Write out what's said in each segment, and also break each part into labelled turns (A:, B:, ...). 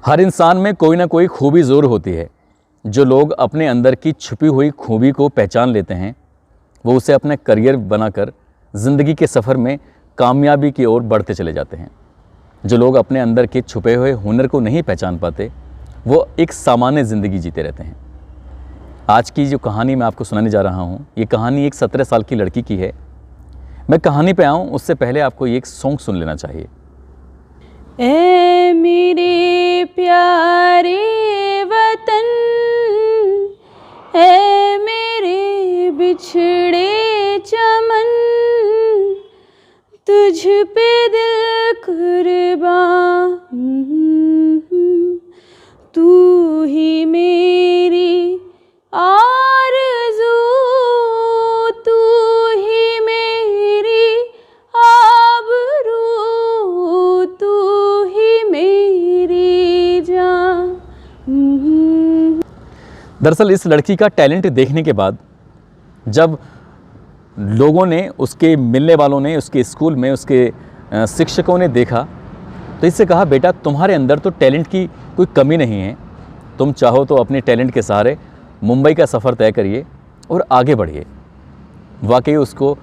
A: हर इंसान में कोई ना कोई खूबी ज़रूर होती है। जो लोग अपने अंदर की छुपी हुई खूबी को पहचान लेते हैं वो उसे अपना करियर बनाकर ज़िंदगी के सफ़र में कामयाबी की ओर बढ़ते चले जाते हैं। जो लोग अपने अंदर के छुपे हुए हुनर को नहीं पहचान पाते वो एक सामान्य ज़िंदगी जीते रहते हैं। आज की जो कहानी मैं आपको सुनाने जा रहा हूँ, ये कहानी एक 17 साल की लड़की की है। मैं कहानी पे आऊँ उससे पहले आपको ये एक सॉन्ग सुन लेना चाहिए।
B: ऐ मेरे प्यारे वतन, ऐ मेरे बिछड़े चमन, तुझ पे दिल कुर्बान, तू ही मेरी आरज़ू, तू ही मेरी आबरू, तू ही मेरी जान।
A: दरअसल इस लड़की का टैलेंट देखने के बाद जब लोगों ने, उसके मिलने वालों ने, उसके स्कूल में उसके शिक्षकों ने देखा तो इससे कहा, बेटा तुम्हारे अंदर तो टैलेंट की कोई कमी नहीं है, तुम चाहो तो अपने टैलेंट के सहारे मुंबई का सफ़र तय करिए और आगे बढ़िए। वाकई उसको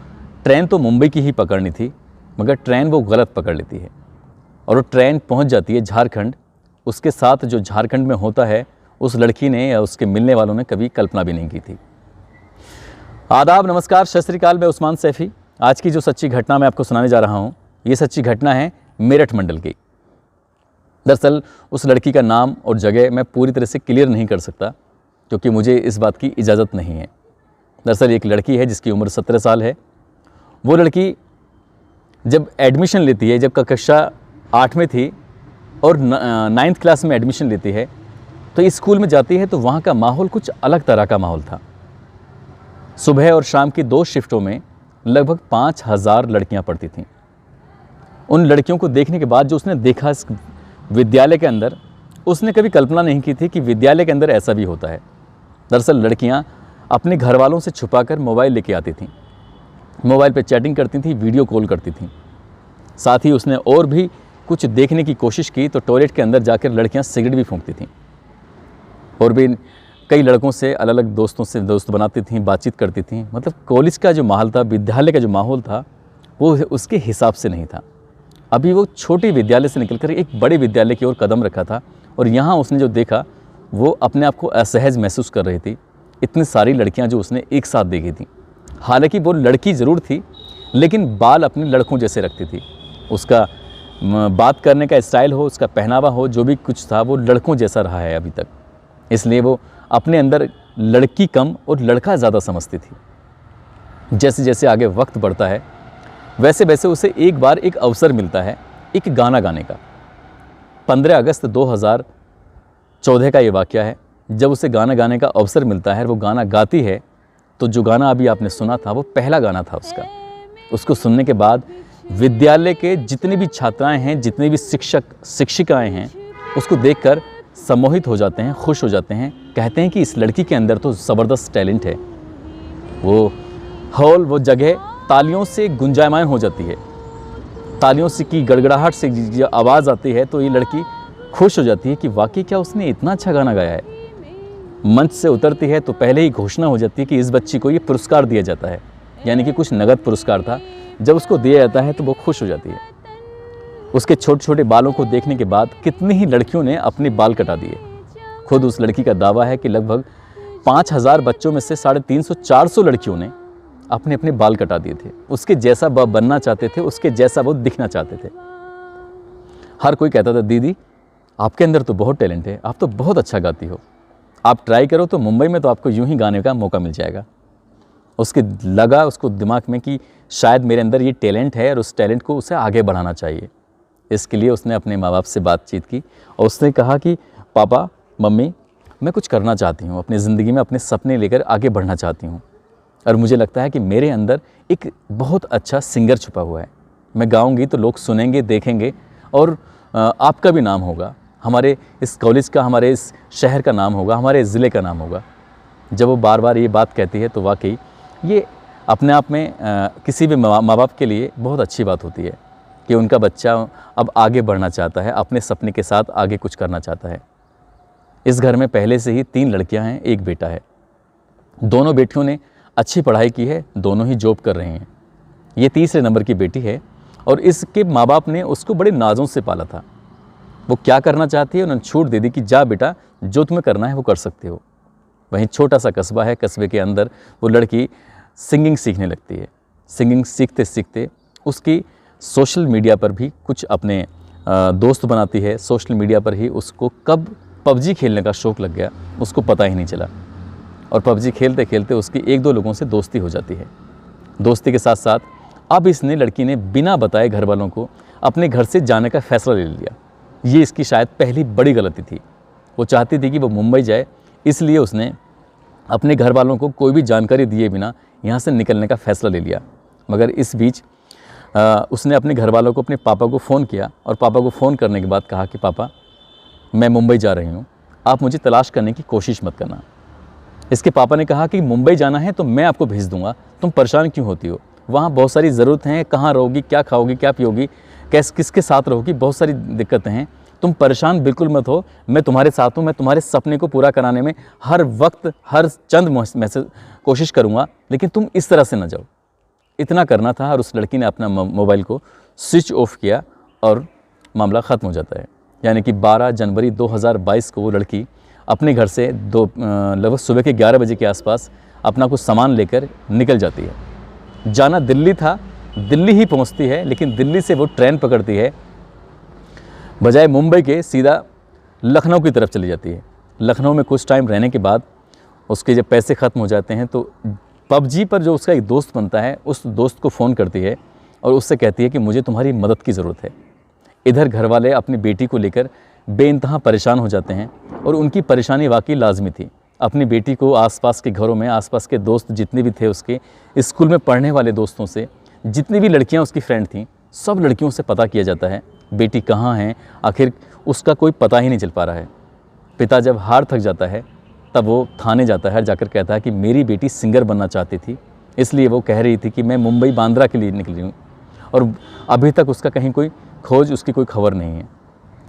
A: ट्रेन तो मुंबई की ही पकड़नी थी, मगर ट्रेन वो गलत पकड़ लेती है और वो ट्रेन पहुंच जाती है झारखंड। उसके साथ जो झारखंड में होता है उस लड़की ने या उसके मिलने वालों ने कभी कल्पना भी नहीं की थी। आदाब, नमस्कार, सत श्री अकाल। मैं उस्मान सैफ़ी। आज की जो सच्ची घटना मैं आपको सुनाने जा रहा हूँ, ये सच्ची घटना है मेरठ मंडल की। दरअसल उस लड़की का नाम और जगह मैं पूरी तरह से क्लियर नहीं कर सकता क्योंकि मुझे इस बात की इजाज़त नहीं है। दरअसल एक लड़की है जिसकी उम्र 17 साल है। वो लड़की जब एडमिशन लेती है, जब कक्षा 8 में थी और 9th क्लास में एडमिशन लेती है तो इस स्कूल में जाती है तो वहाँ का माहौल कुछ अलग तरह का माहौल था। सुबह और शाम की 2 शिफ्टों में लगभग 5000 लड़कियाँ पढ़ती थीं। उन लड़कियों को देखने के बाद जो उसने देखा इस विद्यालय के अंदर, उसने कभी कल्पना नहीं की थी कि विद्यालय के अंदर ऐसा भी होता है। दरअसल लड़कियाँ अपने घर वालों से छुपाकर मोबाइल लेके आती थीं, मोबाइल पे चैटिंग करती थीं, वीडियो कॉल करती थीं। साथ ही उसने और भी कुछ देखने की कोशिश की तो टॉयलेट के अंदर जाकर लड़कियाँ सिगरेट भी फूंकती थीं और भी कई लड़कों से अलग अलग दोस्तों से दोस्त बनाती थीं, बातचीत करती थीं। मतलब कॉलेज का जो माहौल था, विद्यालय का जो माहौल था, वो उसके हिसाब से नहीं था। अभी वो छोटे विद्यालय से निकलकर एक बड़े विद्यालय की ओर कदम रखा था और यहाँ उसने जो देखा वो अपने आप को असहज महसूस कर रही थी। इतनी सारी लड़कियाँ जो उसने एक साथ देखी थी। हालांकि वो लड़की ज़रूर थी लेकिन बाल अपने लड़कों जैसे रखती थी। उसका बात करने का स्टाइल हो, उसका पहनावा हो, जो भी कुछ था वो लड़कों जैसा रहा है अभी तक। इसलिए वो अपने अंदर लड़की कम और लड़का ज़्यादा समझती थी। जैसे जैसे आगे वक्त बढ़ता है वैसे वैसे उसे एक बार एक अवसर मिलता है एक गाना गाने का। 15 अगस्त 2014 का ये वाक़या है। जब उसे गाना गाने का अवसर मिलता है, वो गाना गाती है तो जो गाना अभी आपने सुना था वो पहला गाना था उसका। उसको सुनने के बाद विद्यालय के जितनी भी छात्राएं हैं, जितने भी शिक्षक शिक्षिकाएं हैं, उसको देखकर सम्मोहित हो जाते हैं, खुश हो जाते हैं। कहते हैं कि इस लड़की के अंदर तो ज़बरदस्त टैलेंट है। वो हॉल, वो जगह तालियों से गुंजायमान हो जाती है। तालियों से की गड़गड़ाहट से जो आवाज़ आती है तो ये लड़की खुश हो जाती है कि वाकई क्या उसने इतना अच्छा गाना गाया है। मंच से उतरती है तो पहले ही घोषणा हो जाती है कि इस बच्ची को ये पुरस्कार दिया जाता है, यानी कि कुछ नगद पुरस्कार था। जब उसको दिया जाता है तो वो खुश हो जाती है। उसके छोटे छोटे बालों को देखने के बाद कितनी ही लड़कियों ने अपने बाल कटा दिए। खुद उस लड़की का दावा है कि लगभग 5000 बच्चों में से 350-400 लड़कियों ने अपने अपने बाल कटा दिए थे। उसके जैसा वह बनना चाहते थे, उसके जैसा वो दिखना चाहते थे। हर कोई कहता था, दीदी आपके अंदर तो बहुत टैलेंट है, आप तो बहुत अच्छा गाती हो, आप ट्राई करो तो मुंबई में तो आपको यूं ही गाने का मौका मिल जाएगा। उसके लगा उसको दिमाग में कि शायद मेरे अंदर ये टैलेंट है और उस टैलेंट को उसे आगे बढ़ाना चाहिए। इसके लिए उसने अपने माँ बाप से बातचीत की और उसने कहा कि पापा, मम्मी, मैं कुछ करना चाहती हूँ, अपनी ज़िंदगी में अपने सपने लेकर आगे बढ़ना चाहती हूँ और मुझे लगता है कि मेरे अंदर एक बहुत अच्छा सिंगर छुपा हुआ है। मैं गाऊंगी तो लोग सुनेंगे, देखेंगे और आपका भी नाम होगा, हमारे इस कॉलेज का, हमारे इस शहर का नाम होगा, हमारे ज़िले का नाम होगा। जब वो बार बार ये बात कहती है तो वाकई ये अपने आप में किसी भी माँ बाप के लिए बहुत अच्छी बात होती है। कि उनका बच्चा अब आगे बढ़ना चाहता है, अपने सपने के साथ आगे कुछ करना चाहता है। इस घर में पहले से ही 3 लड़कियां हैं, 1 बेटा है। दोनों बेटियों ने अच्छी पढ़ाई की है, दोनों ही जॉब कर रहे हैं। ये तीसरे नंबर की बेटी है और इसके माँ बाप ने उसको बड़े नाज़ों से पाला था। वो क्या करना चाहती है उन्होंने छूट दे दी कि जा बेटा, जो तुम्हें करना है वो कर सकते हो। वहीं छोटा सा कस्बा है, कस्बे के अंदर वो लड़की सिंगिंग सीखने लगती है। सिंगिंग सीखते सीखते उसकी सोशल मीडिया पर भी कुछ अपने दोस्त बनाती है। सोशल मीडिया पर ही उसको कब पबजी खेलने का शौक़ लग गया उसको पता ही नहीं चला, और पबजी खेलते खेलते उसकी 1-2 लोगों से दोस्ती हो जाती है। दोस्ती के साथ साथ अब लड़की ने बिना बताए घर वालों को अपने घर से जाने का फ़ैसला ले लिया। ये इसकी शायद पहली बड़ी गलती थी। वो चाहती थी कि वो मुंबई जाए, इसलिए उसने अपने घर वालों को कोई भी जानकारी दिए बिना यहाँ से निकलने का फ़ैसला ले लिया। मगर इस बीच उसने अपने घर वालों को, अपने पापा को फ़ोन किया, और पापा को फ़ोन करने के बाद कहा कि पापा मैं मुंबई जा रही हूँ, आप मुझे तलाश करने की कोशिश मत करना। इसके पापा ने कहा कि मुंबई जाना है तो मैं आपको भेज दूँगा, तुम परेशान क्यों होती हो, वहाँ बहुत सारी ज़रूरत हैं, कहाँ रहोगी, क्या खाओगी, क्या पियोगी, किसके साथ रहोगी, बहुत सारी दिक्कतें हैं, तुम परेशान बिल्कुल मत हो, मैं तुम्हारे साथ हूँ, मैं तुम्हारे सपने को पूरा कराने में हर वक्त हर चंद मैसेज कोशिश करूँगा, लेकिन तुम इस तरह से ना जाओ। इतना करना था और उस लड़की ने अपना मोबाइल को स्विच ऑफ किया और मामला ख़त्म हो जाता है। यानी कि 12 जनवरी 2022 को वो लड़की अपने घर से लगभग सुबह के 11 बजे के आसपास अपना कुछ सामान लेकर निकल जाती है। जाना दिल्ली था, दिल्ली ही पहुंचती है, लेकिन दिल्ली से वो ट्रेन पकड़ती है, बजाय मुंबई के सीधा लखनऊ की तरफ चली जाती है। लखनऊ में कुछ टाइम रहने के बाद उसके जब पैसे ख़त्म हो जाते हैं तो पबजी पर जो उसका एक दोस्त बनता है, उस दोस्त को फ़ोन करती है और उससे कहती है कि मुझे तुम्हारी मदद की ज़रूरत है। इधर घर वाले अपनी बेटी को लेकर बेइंतहा परेशान हो जाते हैं, और उनकी परेशानी वाकई लाजमी थी। अपनी बेटी को आसपास के घरों में, आसपास के दोस्त जितने भी थे, उसके स्कूल में पढ़ने वाले दोस्तों से, जितनी भी लड़कियां उसकी फ्रेंड थीं, सब लड़कियों से पता किया जाता है बेटी कहाँ है। आखिर उसका कोई पता ही नहीं चल पा रहा है। पिता जब हार थक जाता है तब वो थाने जाता है, जाकर कहता है कि मेरी बेटी सिंगर बनना चाहती थी, इसलिए वो कह रही थी कि मैं मुंबई बांद्रा के लिए निकली हूँ, और अभी तक उसका कहीं कोई खोज, उसकी कोई खबर नहीं है।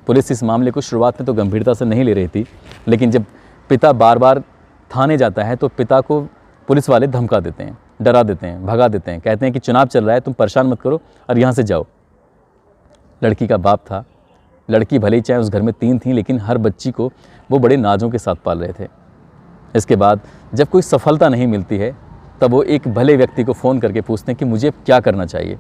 A: पुलिस इस मामले को शुरुआत में तो गंभीरता से नहीं ले रही थी, लेकिन जब पिता बार बार थाने जाता है तो पिता को पुलिस वाले धमका देते हैं, डरा देते हैं, भगा देते हैं, कहते हैं कि चुनाव चल रहा है, तुम परेशान मत करो और यहाँ से जाओ। लड़की का बाप था, लड़की भले ही चाहे उस घर में 3 थीं, लेकिन हर बच्ची को वो बड़े नाज़ों के साथ पाल रहे थे। इसके बाद जब कोई सफलता नहीं मिलती है तब वो एक भले व्यक्ति को फ़ोन करके पूछते हैं कि मुझे क्या करना चाहिए।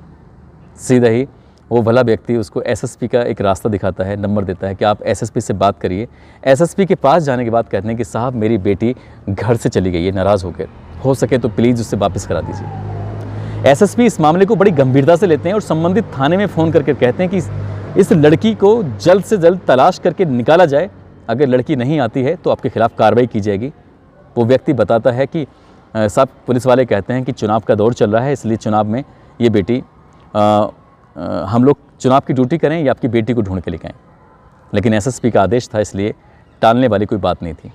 A: सीधा ही वो भला व्यक्ति उसको एसएसपी का एक रास्ता दिखाता है, नंबर देता है कि आप एसएसपी से बात करिए। एसएसपी के पास जाने के बाद कहते हैं कि साहब मेरी बेटी घर से चली गई है नाराज़ होकर, हो सके तो प्लीज़ उससे वापस करा दीजिए। एसएसपी इस मामले को बड़ी गंभीरता से लेते हैं और संबंधित थाने में फ़ोन करके कहते हैं कि इस लड़की को जल्द से जल्द तलाश करके निकाला जाए, अगर लड़की नहीं आती है तो आपके खिलाफ़ कार्रवाई की जाएगी। वो व्यक्ति बताता है कि साहब, पुलिस वाले कहते हैं कि चुनाव का दौर चल रहा है, इसलिए चुनाव में ये बेटी हम लोग चुनाव की ड्यूटी करें या आपकी बेटी को ढूंढ के लेके आएँ। लेकिन एसएसपी का आदेश था, इसलिए टालने वाली कोई बात नहीं थी।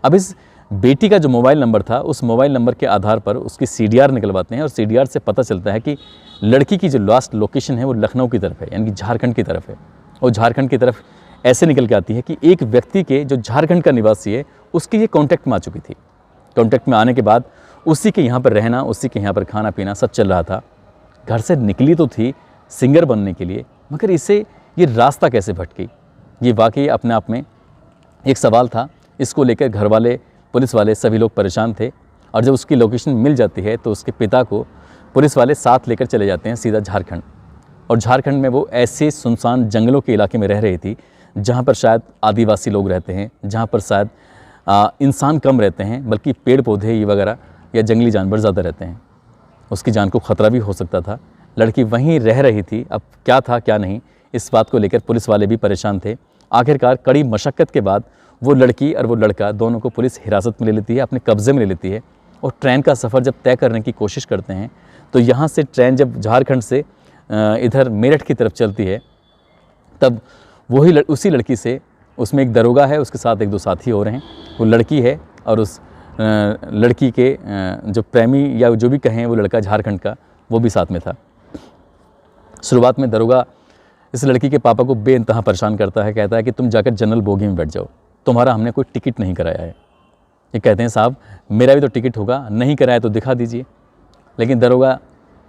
A: अब इस बेटी का जो मोबाइल नंबर था, उस मोबाइल नंबर के आधार पर उसकी सीडीआर निकलवाते हैं और सीडीआर से पता चलता है कि लड़की की जो लास्ट लोकेशन है वो लखनऊ की तरफ है, यानी कि झारखंड की तरफ है। और झारखंड की तरफ ऐसे निकल के आती है कि एक व्यक्ति के जो झारखंड का निवासी है उसकी ये कॉन्टैक्ट में आ चुकी थी। कॉन्टैक्ट में आने के बाद उसी के यहाँ पर रहना, उसी के यहाँ पर खाना पीना सब चल रहा था। घर से निकली तो थी सिंगर बनने के लिए, मगर इसे ये रास्ता कैसे भटकी, ये वाकई अपने आप में एक सवाल था। इसको लेकर घर वाले, पुलिस वाले, सभी लोग परेशान थे। और जब उसकी लोकेशन मिल जाती है तो उसके पिता को पुलिस वाले साथ लेकर चले जाते हैं सीधा झारखंड। और झारखंड में वो ऐसे सुनसान जंगलों के इलाके में रह रही थी जहाँ पर शायद आदिवासी लोग रहते हैं, जहाँ पर शायद इंसान कम रहते हैं, बल्कि पेड़ पौधे ये वगैरह या जंगली जानवर ज़्यादा रहते हैं। उसकी जान को ख़तरा भी हो सकता था। लड़की वहीं रह रही थी, अब क्या था क्या नहीं, इस बात को लेकर पुलिस वाले भी परेशान थे। आखिरकार कड़ी मशक्क़त के बाद वो लड़की और वो लड़का दोनों को पुलिस हिरासत में ले लेती है, अपने कब्ज़े में ले लेती है। और ट्रेन का सफ़र जब तय करने की कोशिश करते हैं तो यहाँ से ट्रेन जब झारखंड से इधर मेरठ की तरफ चलती है, तब वही उसी लड़की से, उसमें एक दरोगा है, उसके साथ 1-2 साथी और हैं, वो लड़की है और उस लड़की के जो प्रेमी या जो भी कहें वो लड़का झारखंड का, वो भी साथ में था। शुरुआत में दरोगा इस लड़की के पापा को बेइंतहा परेशान करता है, कहता है कि तुम जाकर जनरल बोगी में बैठ जाओ, तुम्हारा हमने कोई टिकट नहीं कराया है। ये कहते हैं साहब मेरा भी तो टिकट होगा, नहीं कराया तो दिखा दीजिए। लेकिन दरोगा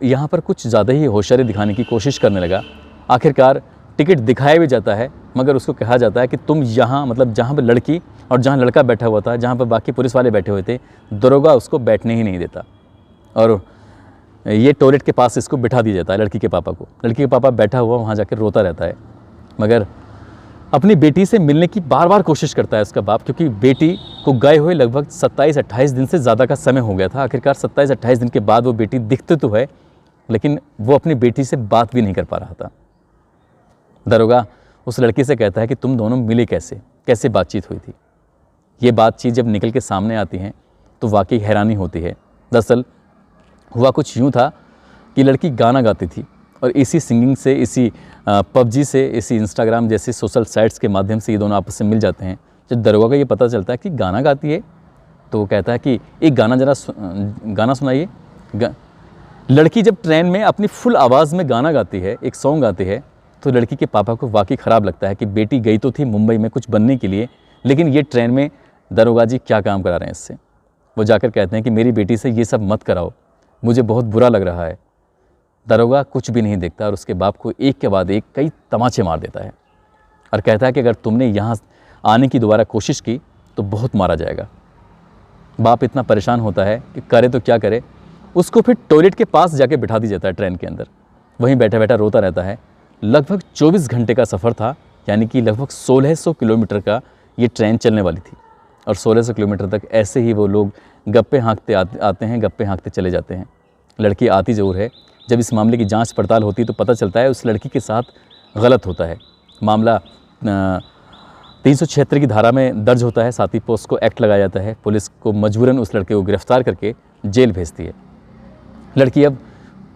A: यहाँ पर कुछ ज़्यादा ही होशियारी दिखाने की कोशिश करने लगा। आखिरकार टिकट दिखाया भी जाता है, मगर उसको कहा जाता है कि तुम यहाँ मतलब जहाँ पर लड़की और जहाँ लड़का बैठा हुआ था, जहाँ पर बाकी पुलिस वाले बैठे हुए थे, दरोगा उसको बैठने ही नहीं देता और ये टॉयलेट के पास इसको बिठा दिया जाता है लड़की के पापा को। लड़की के पापा बैठा हुआ वहाँ जाकर रोता रहता है, मगर अपनी बेटी से मिलने की बार बार कोशिश करता है उसका बाप, क्योंकि बेटी को गए हुए लगभग 27-28 दिन से ज़्यादा का समय हो गया था। आखिरकार 27-28 दिन के बाद वो बेटी दिखती तो है, लेकिन वो अपनी बेटी से बात भी नहीं कर पा रहा था। दरोगा उस लड़की से कहता है कि तुम दोनों मिले कैसे, कैसे बातचीत हुई थी। ये बातचीत जब निकल के सामने आती है तो वाकई हैरानी होती है। दरअसल हुआ कुछ यूँ था कि लड़की गाना गाती थी और इसी सिंगिंग से, इसी पबजी से, इसी इंस्टाग्राम जैसे सोशल साइट्स के माध्यम से ये दोनों आपस में मिल जाते हैं। जब दरोगा को ये पता चलता है कि गाना गाती है तो वो कहता है कि एक गाना गाना सुनाइए। लड़की जब ट्रेन में अपनी फुल आवाज़ में गाना गाती है, एक सॉन्ग गाती है, तो लड़की के पापा को वाकई ख़राब लगता है कि बेटी गई तो थी मुंबई में कुछ बनने के लिए, लेकिन ये ट्रेन में दरोगा जी क्या काम करा रहे हैं इससे। वो जाकर कहते हैं कि मेरी बेटी से ये सब मत कराओ, मुझे बहुत बुरा लग रहा है। दरोगा कुछ भी नहीं देखता और उसके बाप को एक के बाद एक कई तमाचे मार देता है और कहता है कि अगर तुमने यहाँ आने की दोबारा कोशिश की तो बहुत मारा जाएगा। बाप इतना परेशान होता है कि करे तो क्या करे, उसको फिर टॉयलेट के पास जाके बिठा दिया जाता है ट्रेन के अंदर। वहीं बैठा बैठा रोता रहता है। लगभग 24 घंटे का सफ़र था, यानी कि लगभग 1600 किलोमीटर का ये ट्रेन चलने वाली थी और 1600 किलोमीटर तक ऐसे ही वो लोग गप्पे हाँकते आते हैं, गप्पे हाँकते चले जाते हैं। लड़की आती ज़रूर है। जब इस मामले की जांच पड़ताल होती है तो पता चलता है उस लड़की के साथ गलत होता है। मामला 376 की धारा में दर्ज होता है, साथ ही पोस्को एक्ट लगाया जाता है। पुलिस को मजबूरन उस लड़के को गिरफ्तार करके जेल भेजती है। लड़की अब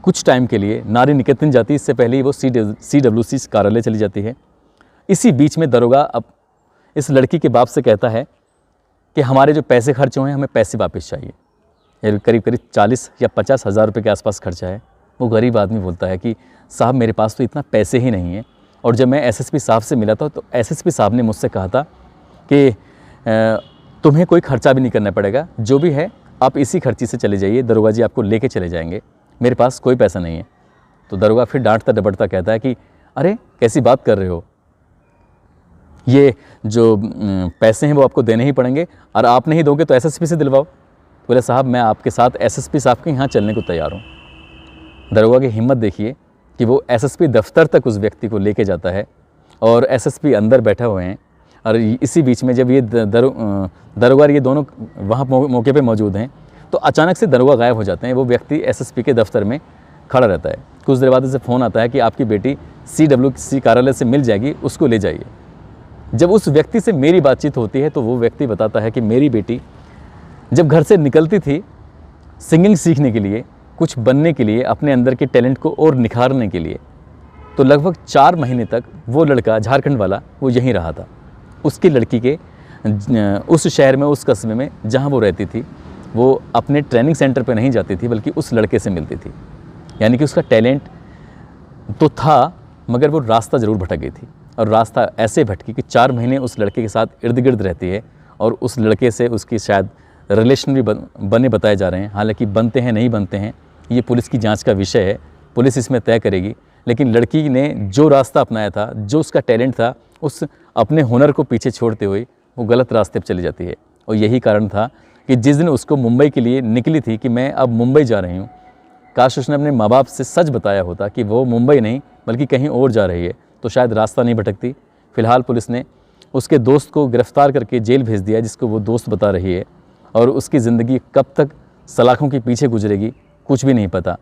A: कुछ टाइम के लिए नारी निकेतन जाती है, इससे पहले ही वो CWC कार्यालय चली जाती है। इसी बीच में दरोगा अब इस लड़की के बाप से कहता है कि हमारे जो पैसे खर्च हुए हैं हमें पैसे वापस चाहिए। करीब 40 या 50 हज़ार रुपये के आसपास खर्चा है। वो गरीब आदमी बोलता है कि साहब मेरे पास तो इतना पैसे ही नहीं है, और जब मैं SSP साहब से मिला था तो SSP साहब ने मुझसे कहा था कि तुम्हें कोई खर्चा भी नहीं करना पड़ेगा, जो भी है आप इसी खर्ची से चले जाइए, दरोगा जी आपको लेके चले जाएंगे, मेरे पास कोई पैसा नहीं है। तो दरोगा फिर डांटता डपटता कहता है कि अरे कैसी बात कर रहे हो, ये जो पैसे हैं वो आपको देने ही पड़ेंगे, और आप नहीं दोगे तो SSP से दिलवाओ। बोले साहब मैं आपके साथ SSP साहब के यहाँ चलने को तैयार हूँ। दरोगा की हिम्मत देखिए कि वो SSP दफ्तर तक उस व्यक्ति को लेके जाता है और SSP अंदर बैठे हुए हैं, और इसी बीच में जब ये दरोगा ये दोनों वहाँ मौके पे मौजूद हैं तो अचानक से दरोगा गायब हो जाते हैं। वो व्यक्ति SSP के दफ्तर में खड़ा रहता है। कुछ देर बाद उसे फ़ोन आता है कि आपकी बेटी CWC कार्यालय से मिल जाएगी, उसको ले जाइए। जब उस व्यक्ति से मेरी बातचीत होती है तो वो व्यक्ति बताता है कि मेरी बेटी जब घर से निकलती थी सिंगिंग सीखने के लिए, कुछ बनने के लिए, अपने अंदर के टैलेंट को और निखारने के लिए, तो लगभग 4 महीने तक वो लड़का झारखंड वाला वो यहीं रहा था। उसकी लड़की के उस शहर में, उस कस्बे में जहाँ वो रहती थी, वो अपने ट्रेनिंग सेंटर पे नहीं जाती थी बल्कि उस लड़के से मिलती थी। यानी कि उसका टैलेंट तो था मगर वो रास्ता ज़रूर भटक गई थी, और रास्ता ऐसे भटकी कि 4 महीने उस लड़के के साथ इर्द गिर्द रहती है और उस लड़के से उसकी शायद रिलेशन भी बने बताए जा रहे हैं। हालांकि बनते हैं नहीं बनते हैं ये पुलिस की जांच का विषय है, पुलिस इसमें तय करेगी। लेकिन लड़की ने जो रास्ता अपनाया था, जो उसका टैलेंट था, उस अपने हुनर को पीछे छोड़ते हुए वो गलत रास्ते पर चली जाती है। और यही कारण था कि जिस दिन उसको मुंबई के लिए निकली थी कि मैं अब मुंबई जा रही हूँ, काश उसने अपने माँ बाप से सच बताया होता कि वो मुंबई नहीं बल्कि कहीं और जा रही है, तो शायद रास्ता नहीं भटकती। फ़िलहाल पुलिस ने उसके दोस्त को गिरफ़्तार करके जेल भेज दिया, जिसको वो दोस्त बता रही है, और उसकी ज़िंदगी कब तक सलाखों के पीछे गुजरेगी कुछ भी नहीं पता।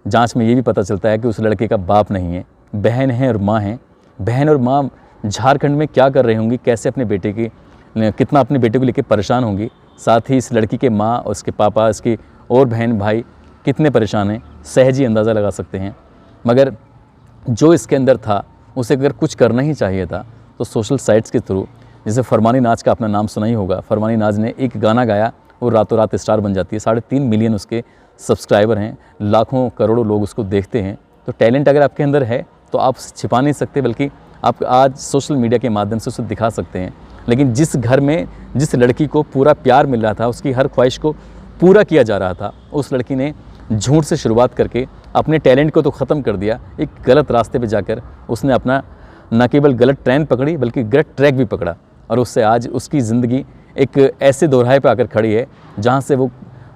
A: जांच में ये भी पता चलता है कि उस लड़के का बाप नहीं है, बहन है और माँ है। बहन और माँ झारखंड में क्या कर रही होंगी, कैसे अपने बेटे की कितना अपने बेटे को लेकर परेशान होंगी। साथ ही इस लड़की के माँ और उसके पापा, इसकी और बहन भाई कितने परेशान हैं, सहज ही अंदाज़ा लगा सकते हैं। मगर जो इसके अंदर था उसे अगर कुछ करना ही चाहिए था तो सोशल साइट्स के थ्रू, जैसे फरमानी नाज का अपना नाम सुना ही होगा। फरमानी नाज ने एक गाना गाया, वो रातों रात स्टार बन जाती है। 3.5 मिलियन उसके सब्सक्राइबर हैं, लाखों करोड़ों लोग उसको देखते हैं। तो टैलेंट अगर आपके अंदर है तो आप उसे छिपा नहीं सकते, बल्कि आप आज सोशल मीडिया के माध्यम से उसे दिखा सकते हैं। लेकिन जिस घर में जिस लड़की को पूरा प्यार मिल रहा था, उसकी हर ख्वाहिश को पूरा किया जा रहा था, उस लड़की ने झूठ से शुरुआत करके अपने टैलेंट को तो ख़त्म कर दिया। एक गलत रास्ते पे जाकर उसने अपना न केवल गलत ट्रेन पकड़ी बल्कि गलत ट्रैक भी पकड़ा, और उससे आज उसकी ज़िंदगी एक ऐसे दोराहे पे आकर खड़ी है जहाँ से वो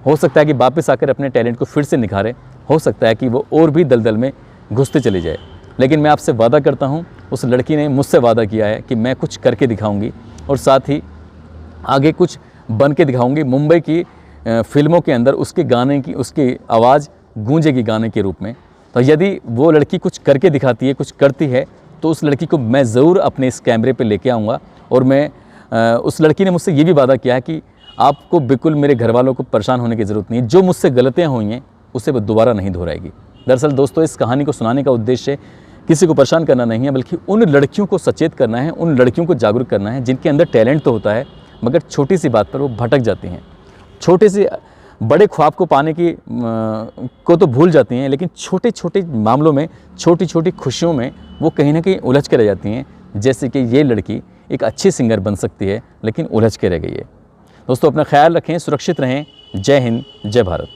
A: हो सकता है कि वापस आकर अपने टैलेंट को फिर से निखारे, हो सकता है कि वो और भी दलदल में घुसते चले जाए। लेकिन मैं आपसे वादा करता हूँ, उस लड़की ने मुझसे वादा किया है कि मैं कुछ करके दिखाऊंगी और साथ ही आगे कुछ बन के दिखाऊंगी। मुंबई की फिल्मों के अंदर उसके गाने की, उसकी आवाज़ गूंजेगी गाने के रूप में। तो यदि वो लड़की कुछ करके दिखाती है, कुछ करती है, तो उस लड़की को मैं ज़रूर अपने इस कैमरे पे लेके आऊँगा। और मैं उस लड़की ने मुझसे ये भी वादा किया है कि आपको बिल्कुल मेरे घर वालों को परेशान होने की ज़रूरत नहीं है, जो मुझसे गलतियाँ हुई हैं उसे वो दोबारा नहीं दोहराएगी। दरअसल दोस्तों, इस कहानी को सुनाने का उद्देश्य किसी को परेशान करना नहीं है, बल्कि उन लड़कियों को सचेत करना है, उन लड़कियों को जागरूक करना है जिनके अंदर टैलेंट तो होता है मगर छोटी सी बात पर वो भटक जाती हैं, छोटे से बड़े ख्वाब को पाने की को तो भूल जाती हैं, लेकिन छोटे छोटे मामलों में, छोटी छोटी खुशियों में वो कहीं ना कहीं उलझ के रह जाती हैं। जैसे कि ये लड़की एक अच्छी सिंगर बन सकती है लेकिन उलझ के रह गई है। दोस्तों, अपना ख्याल रखें, सुरक्षित रहें। जय हिंद, जय भारत।